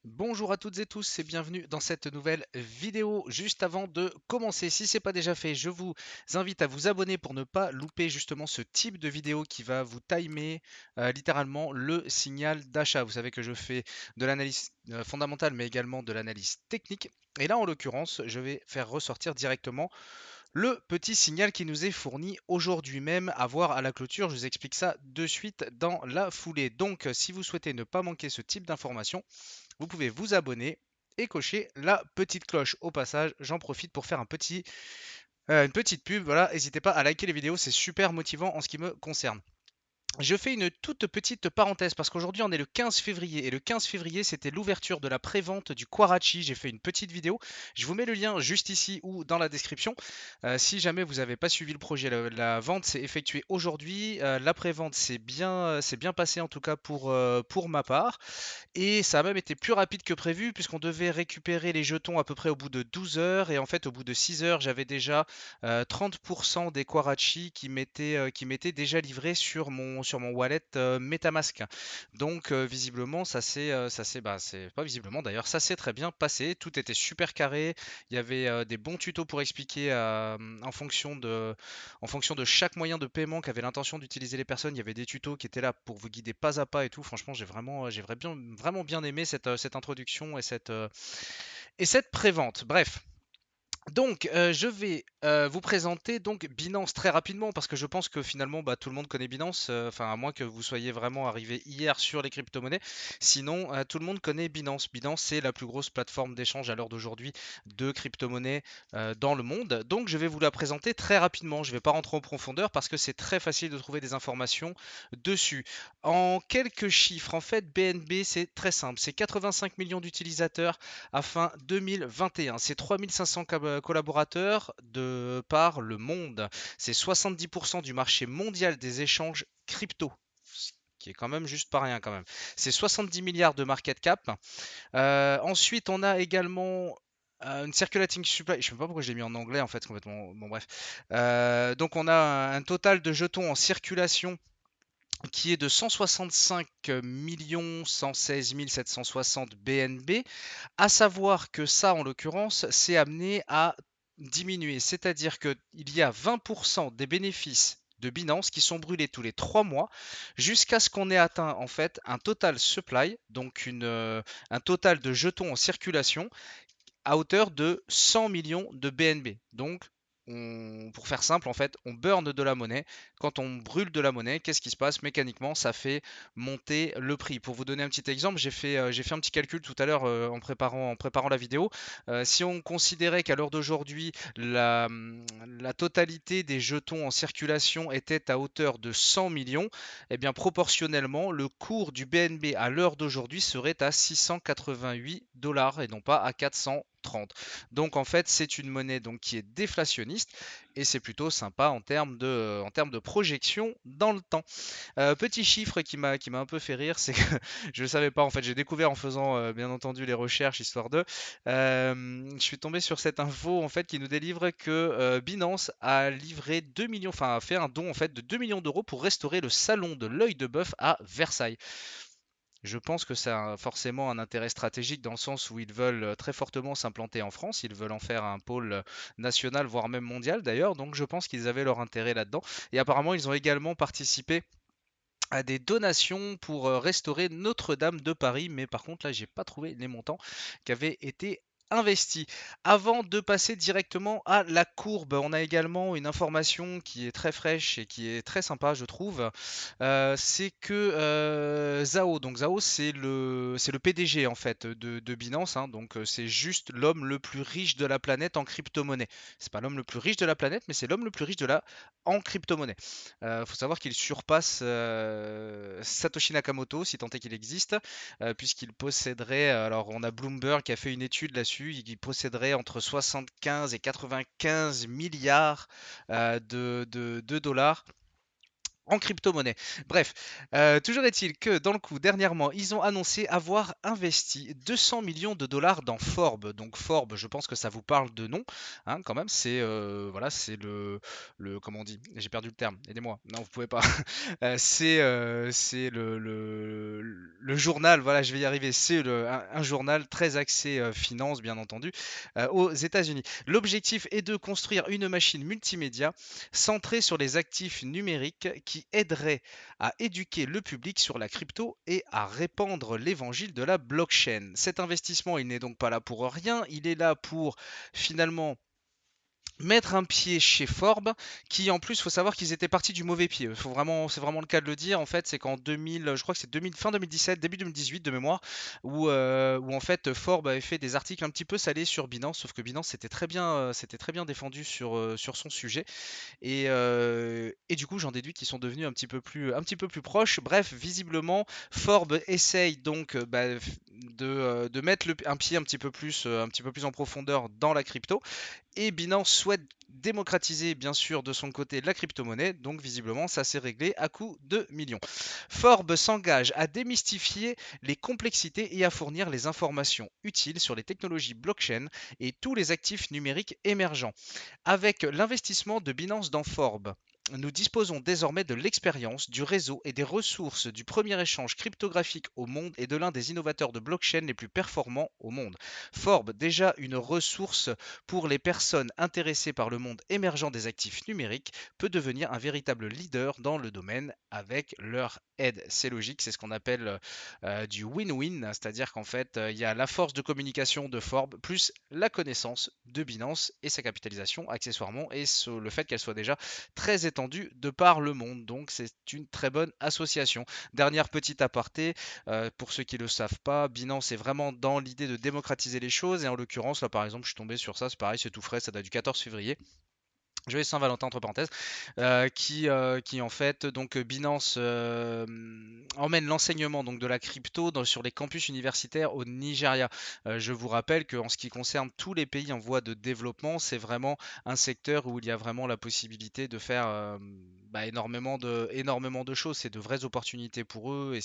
Bonjour à toutes et tous et bienvenue dans cette nouvelle vidéo. Juste avant de commencer, si ce n'est pas déjà fait, je vous invite à vous abonner pour ne pas louper justement ce type de vidéo qui va vous timer littéralement le signal d'achat. Vous savez que je fais de l'analyse fondamentale mais également de l'analyse technique. Et là en l'occurrence, je vais faire ressortir directement le petit signal qui nous est fourni aujourd'hui même à voir à la clôture. Je vous explique ça de suite dans la foulée. Donc si vous souhaitez ne pas manquer ce type d'informations, vous pouvez vous abonner et cocher la petite cloche. Au passage, j'en profite pour faire une petite pub. Voilà, n'hésitez pas à liker les vidéos, c'est super motivant en ce qui me concerne. Je fais une toute petite parenthèse parce qu'aujourd'hui on est le 15 février et le 15 février c'était l'ouverture de la prévente du Quarachi. J'ai fait une petite vidéo. Je vous mets le lien juste ici ou dans la description. Si jamais vous n'avez pas suivi le projet, la vente s'est effectuée aujourd'hui. La prévente c'est bien passé en tout cas pour ma part. Et ça a même été plus rapide que prévu puisqu'on devait récupérer les jetons à peu près au bout de 12 heures. Et en fait, au bout de 6 heures, j'avais déjà 30% des Quarachi qui m'étaient déjà livrés sur mon wallet MetaMask. Donc, visiblement, c'est pas visiblement d'ailleurs, ça s'est très bien passé. Tout était super carré. Il y avait des bons tutos pour expliquer en fonction de chaque moyen de paiement qu'avaient l'intention d'utiliser les personnes. Il y avait des tutos qui étaient là pour vous guider pas à pas et tout. Franchement, vraiment bien aimé cette introduction et cette prévente. Bref, donc, je vais vous présenter donc Binance très rapidement parce que je pense que finalement tout le monde connaît Binance, enfin à moins que vous soyez vraiment arrivé hier sur les crypto-monnaies. Sinon, tout le monde connaît Binance. Binance, c'est la plus grosse plateforme d'échange à l'heure d'aujourd'hui de crypto-monnaies dans le monde. Donc, je vais vous la présenter très rapidement. Je ne vais pas rentrer en profondeur parce que c'est très facile de trouver des informations dessus. En quelques chiffres, en fait, BNB, c'est très simple. C'est 85 millions d'utilisateurs à fin 2021. C'est 3500 collaborateurs de par le monde. C'est 70% du marché mondial des échanges crypto, ce qui est quand même juste pas rien quand même. C'est 70 milliards de market cap. Ensuite, on a également une circulating supply. Je ne sais pas pourquoi je l'ai mis en anglais en fait complètement. Bon bref. Donc on a un total de jetons en circulation qui est de 165 116 760 BNB, à savoir que ça, en l'occurrence, c'est amené à diminuer, c'est-à-dire qu'il y a 20% des bénéfices de Binance qui sont brûlés tous les 3 mois jusqu'à ce qu'on ait atteint en fait un total supply, donc un total de jetons en circulation à hauteur de 100 millions de BNB. Donc, pour faire simple, en fait, on burn de la monnaie. Quand on brûle de la monnaie, qu'est-ce qui se passe mécaniquement? Ça fait monter le prix. Pour vous donner un petit exemple, j'ai fait un petit calcul tout à l'heure en préparant la vidéo. Si on considérait qu'à l'heure d'aujourd'hui, la totalité des jetons en circulation était à hauteur de 100 millions, eh bien proportionnellement, le cours du BNB à l'heure d'aujourd'hui serait à 688 dollars et non pas à 430. Donc en fait, c'est une monnaie donc qui est déflationniste et c'est plutôt sympa en termes de projection dans le temps. Petit chiffre qui m'a un peu fait rire, c'est que je ne savais pas en fait, j'ai découvert en faisant bien entendu les recherches histoire de. Je suis tombé sur cette info en fait qui nous délivre que Binance a livré 2 millions, enfin a fait un don en fait de 2 millions d'euros pour restaurer le salon de l'œil de bœuf à Versailles. Je pense que ça a forcément un intérêt stratégique dans le sens où ils veulent très fortement s'implanter en France, ils veulent en faire un pôle national, voire même mondial d'ailleurs, donc je pense qu'ils avaient leur intérêt là-dedans. Et apparemment, ils ont également participé à des donations pour restaurer Notre-Dame de Paris, mais par contre là j'ai pas trouvé les montants qui avaient été investis. Avant de passer directement à la courbe, on a également une information qui est très fraîche et qui est très sympa je trouve. C'est que Zhao, donc Zhao c'est le PDG en fait de Binance, hein. Donc c'est juste l'homme le plus riche de la planète en crypto-monnaie. C'est pas l'homme le plus riche de la planète, mais c'est l'homme le plus riche en crypto-monnaie. Faut savoir qu'il surpasse Satoshi Nakamoto, si tant est qu'il existe, puisqu'il posséderait, alors on a Bloomberg qui a fait une étude là-dessus, il posséderait entre 75 et 95 milliards de dollars En crypto-monnaie. Bref, toujours est-il que dans le coup, dernièrement, ils ont annoncé avoir investi 200 millions de dollars dans Forbes. Donc Forbes, je pense que ça vous parle de nom, hein, quand même. C'est voilà, c'est le comment on dit? J'ai perdu le terme. Aidez-moi. Non, vous pouvez pas. C'est le journal. Voilà, je vais y arriver. C'est un journal très axé finance, bien entendu, aux États-Unis. L'objectif est de construire une machine multimédia centrée sur les actifs numériques qui aiderait à éduquer le public sur la crypto et à répandre l'évangile de la blockchain. Cet investissement, il n'est donc pas là pour rien, il est là pour finalement mettre un pied chez Forbes, qui en plus, faut savoir qu'ils étaient partis du mauvais pied. C'est vraiment le cas de le dire. En fait, c'est qu'en 2000, je crois que c'est 2000, fin 2017, début 2018 de mémoire, où en fait Forbes avait fait des articles un petit peu salés sur Binance, sauf que Binance s'était très bien défendu sur son sujet. Et du coup, j'en déduis qu'ils sont devenus un petit peu plus proches. Bref, visiblement, Forbes essaye donc de mettre un pied un petit peu plus en profondeur dans la crypto. Et Binance souhaite démocratiser bien sûr de son côté la crypto-monnaie, donc visiblement ça s'est réglé à coût de millions. Forbes s'engage à démystifier les complexités et à fournir les informations utiles sur les technologies blockchain et tous les actifs numériques émergents. Avec l'investissement de Binance dans Forbes, nous disposons désormais de l'expérience, du réseau et des ressources du premier échange cryptographique au monde et de l'un des innovateurs de blockchain les plus performants au monde. Forbes, déjà une ressource pour les personnes intéressées par le monde émergent des actifs numériques, peut devenir un véritable leader dans le domaine avec leur aide. C'est logique, c'est ce qu'on appelle du win-win, c'est-à-dire qu'en fait, il y a la force de communication de Forbes plus la connaissance de Binance et sa capitalisation accessoirement et le fait qu'elle soit déjà très étendue de par le monde. Donc c'est une très bonne association. Dernière petite aparté, pour ceux qui ne le savent pas, Binance est vraiment dans l'idée de démocratiser les choses et en l'occurrence, là par exemple, je suis tombé sur ça, c'est pareil, c'est tout frais, ça date du 14 février. Joyeux Saint-Valentin entre parenthèses, qui en fait donc Binance emmène l'enseignement donc de la crypto sur les campus universitaires au Nigeria. Je vous rappelle qu'en ce qui concerne tous les pays en voie de développement, c'est vraiment un secteur où il y a vraiment la possibilité de faire énormément de choses. C'est de vraies opportunités pour eux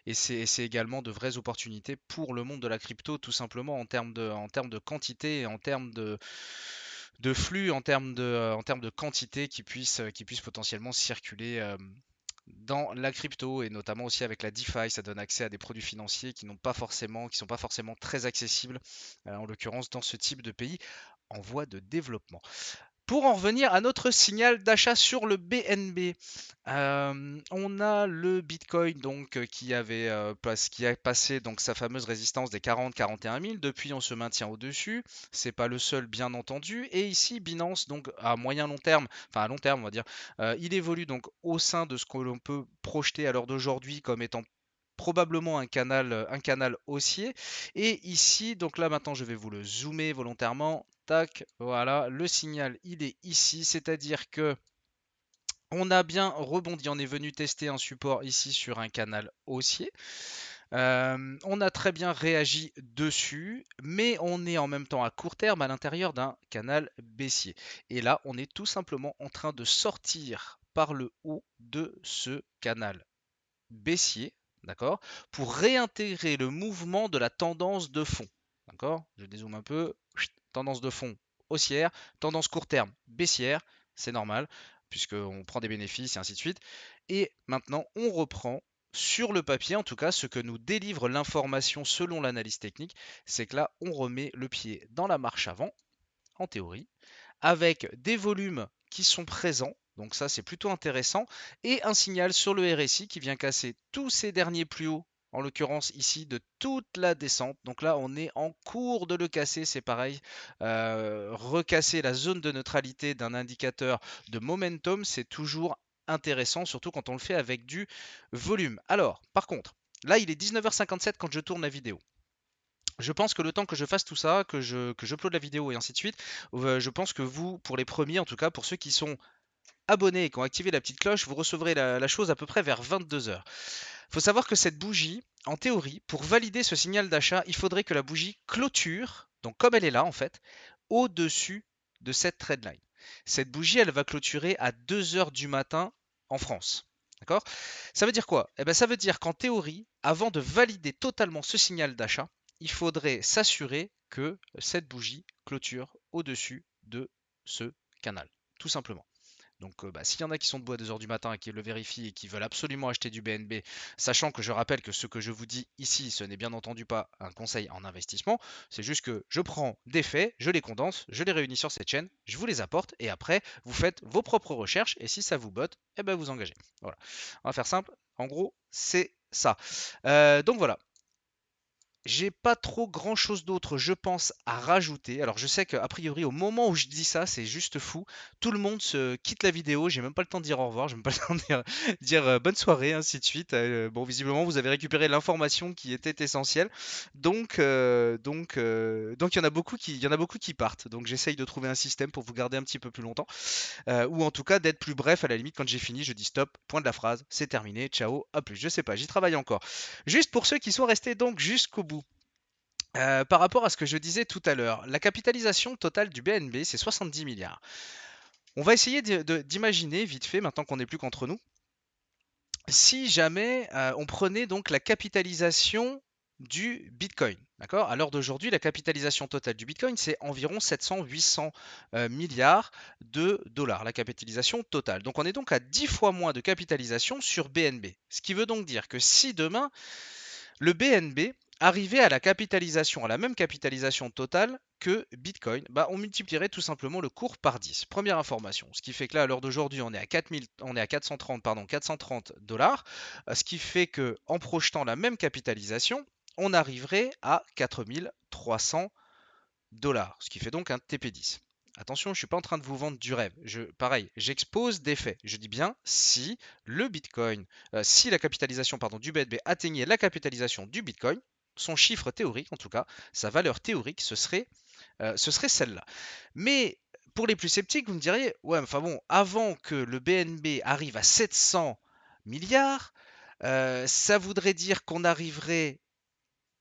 et c'est également de vraies opportunités pour le monde de la crypto tout simplement en termes de quantité et en termes de flux en termes de quantité qui puissent potentiellement circuler dans la crypto et notamment aussi avec la DeFi, ça donne accès à des produits financiers qui sont pas forcément très accessibles, en l'occurrence dans ce type de pays en voie de développement. Pour en revenir à notre signal d'achat sur le BNB, on a le Bitcoin donc qui a passé donc sa fameuse résistance des 40-41 000. Depuis, on se maintient au-dessus. C'est pas le seul, bien entendu. Et ici, Binance donc à moyen long terme, enfin à long terme, on va dire, il évolue donc au sein de ce que l'on peut projeter à l'heure d'aujourd'hui comme étant probablement un canal haussier. Et ici, donc là maintenant je vais vous le zoomer volontairement. Tac, voilà, le signal il est ici, c'est-à-dire que on a bien rebondi, on est venu tester un support ici sur un canal haussier. On a très bien réagi dessus, mais on est en même temps à court terme à l'intérieur d'un canal baissier. Et là, on est tout simplement en train de sortir par le haut de ce canal baissier, d'accord, pour réintégrer le mouvement de la tendance de fond. D'accord? Je dézoome un peu. Tendance de fond haussière, tendance court terme baissière, c'est normal, puisqu'on prend des bénéfices et ainsi de suite. Et maintenant, on reprend sur le papier, en tout cas, ce que nous délivre l'information selon l'analyse technique, c'est que là, on remet le pied dans la marche avant, en théorie, avec des volumes qui sont présents. Donc ça, c'est plutôt intéressant. Et un signal sur le RSI qui vient casser tous ces derniers plus hauts, en l'occurrence ici de toute la descente. Donc là, on est en cours de le casser. C'est pareil. Recasser la zone de neutralité d'un indicateur de momentum, c'est toujours intéressant, surtout quand on le fait avec du volume. Alors, par contre, là, il est 19h57 quand je tourne la vidéo. Je pense que le temps que je fasse tout ça, que j'uploade la vidéo et ainsi de suite, je pense que vous, pour les premiers en tout cas, pour ceux qui sont abonnés et qui ont activé la petite cloche, vous recevrez la chose à peu près vers 22 heures. Il faut savoir que cette bougie, en théorie, pour valider ce signal d'achat, il faudrait que la bougie clôture, donc comme elle est là en fait, au-dessus de cette trendline. Cette bougie, elle va clôturer à 2 heures du matin en France. D'accord? Ça veut dire quoi? Eh ben, ça veut dire qu'en théorie, avant de valider totalement ce signal d'achat, il faudrait s'assurer que cette bougie clôture au-dessus de ce canal, tout simplement. Donc, s'il y en a qui sont debout à 2 heures du matin et qui le vérifient et qui veulent absolument acheter du BNB, sachant que je rappelle que ce que je vous dis ici, ce n'est bien entendu pas un conseil en investissement, c'est juste que je prends des faits, je les condense, je les réunis sur cette chaîne, je vous les apporte et après, vous faites vos propres recherches et si ça vous botte, eh ben vous engagez. Voilà. On va faire simple. En gros, c'est ça. Donc voilà. J'ai pas trop grand chose d'autre, je pense, à rajouter. Alors, je sais qu'a priori, au moment où je dis ça, c'est juste fou. Tout le monde se quitte la vidéo. J'ai même pas le temps de dire au revoir. J'ai même pas le temps de dire bonne soirée, ainsi de suite. Bon, visiblement, vous avez récupéré l'information qui était essentielle. Donc, il y en a beaucoup qui partent. Donc, j'essaye de trouver un système pour vous garder un petit peu plus longtemps. Ou en tout cas, d'être plus bref. À la limite, quand j'ai fini, je dis stop, point de la phrase, c'est terminé. Ciao, à plus. Je sais pas, j'y travaille encore. Juste pour ceux qui sont restés donc jusqu'au bout. Par rapport à ce que je disais tout à l'heure, la capitalisation totale du BNB, c'est 70 milliards. On va essayer d'imaginer, vite fait, maintenant qu'on n'est plus qu'entre nous, si jamais on prenait donc la capitalisation du Bitcoin. D'accord? À l'heure d'aujourd'hui, la capitalisation totale du Bitcoin, c'est environ 700-800 milliards de dollars, la capitalisation totale. Donc on est donc à 10 fois moins de capitalisation sur BNB. Ce qui veut donc dire que si demain, le BNB arrivait à la capitalisation, à la même capitalisation totale que Bitcoin, bah on multiplierait tout simplement le cours par 10. Première information. Ce qui fait que là, à l'heure d'aujourd'hui, on est à 4000, on est à 430 dollars. Ce qui fait que en projetant la même capitalisation, on arriverait à 4300 dollars. Ce qui fait donc un TP10. Attention, je ne suis pas en train de vous vendre du rêve. Pareil, j'expose des faits. Je dis bien si le Bitcoin, si la capitalisation du BNB atteignait la capitalisation du Bitcoin, son chiffre théorique en tout cas, sa valeur théorique, ce serait celle-là. Mais pour les plus sceptiques, vous me diriez, ouais, enfin bon, avant que le BNB arrive à 700 milliards, ça voudrait dire qu'on arriverait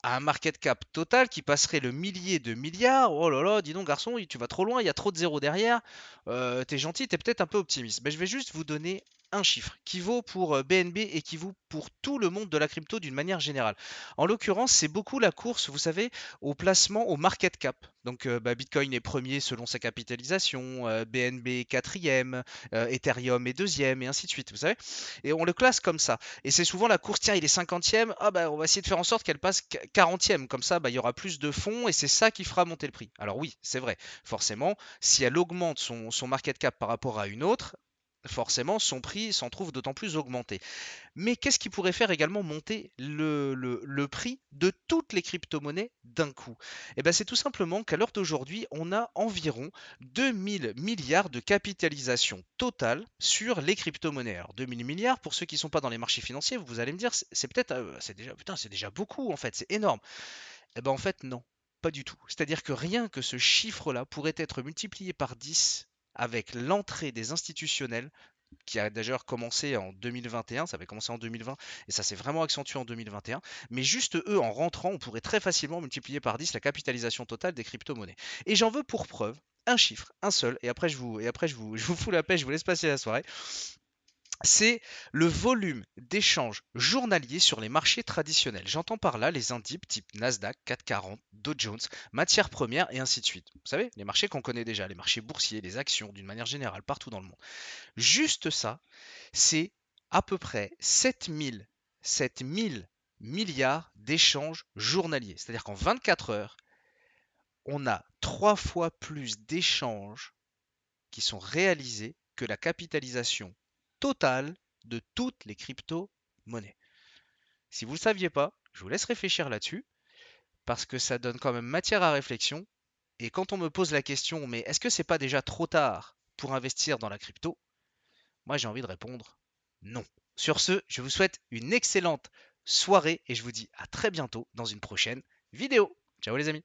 à un market cap total qui passerait le millier de milliards. Oh là là, dis donc garçon, tu vas trop loin, il y a trop de zéros derrière. T'es gentil, t'es peut-être un peu optimiste. Ben, je vais juste vous donner un chiffre qui vaut pour BNB et qui vaut pour tout le monde de la crypto d'une manière générale. En l'occurrence, c'est beaucoup la course, vous savez, au placement au market cap. Donc Bitcoin est premier selon sa capitalisation, BNB quatrième, Ethereum est deuxième et ainsi de suite, vous savez. Et on le classe comme ça. Et c'est souvent la course, tiens, il est 50e, ah bah on va essayer de faire en sorte qu'elle passe 40e, comme ça bah, il y aura plus de fonds et c'est ça qui fera monter le prix. Alors oui, c'est vrai, forcément, si elle augmente son market cap par rapport à une autre, forcément son prix s'en trouve d'autant plus augmenté. Mais qu'est-ce qui pourrait faire également monter le prix de toutes les crypto-monnaies d'un coup? Eh bien, c'est tout simplement qu'à l'heure d'aujourd'hui, on a environ 2000 milliards de capitalisation totale sur les crypto-monnaies. Alors 2000 milliards, pour ceux qui ne sont pas dans les marchés financiers, vous allez me dire, c'est peut-être, c'est déjà, putain, c'est déjà beaucoup en fait, c'est énorme. Eh bien, en fait, non, pas du tout. C'est-à-dire que rien que ce chiffre-là pourrait être multiplié par 10 avec l'entrée des institutionnels qui a d'ailleurs commencé en 2021, ça avait commencé en 2020 et ça s'est vraiment accentué en 2021. Mais juste eux, en rentrant, on pourrait très facilement multiplier par 10 la capitalisation totale des crypto-monnaies. Et j'en veux pour preuve un chiffre, un seul, et après je vous fous la paix, je vous laisse passer la soirée. C'est le volume d'échanges journaliers sur les marchés traditionnels. J'entends par là les indices type Nasdaq, 440, Dow Jones, matières premières et ainsi de suite. Vous savez, les marchés qu'on connaît déjà, les marchés boursiers, les actions d'une manière générale partout dans le monde. Juste ça, c'est à peu près 7000 milliards d'échanges journaliers. C'est-à-dire qu'en 24 heures, on a 3 fois plus d'échanges qui sont réalisés que la capitalisation totale de toutes les crypto-monnaies. Si vous ne le saviez pas, je vous laisse réfléchir là-dessus, parce que ça donne quand même matière à réflexion. Et quand on me pose la question, mais est-ce que c'est pas déjà trop tard pour investir dans la crypto? Moi, j'ai envie de répondre non. Sur ce, je vous souhaite une excellente soirée et je vous dis à très bientôt dans une prochaine vidéo. Ciao les amis!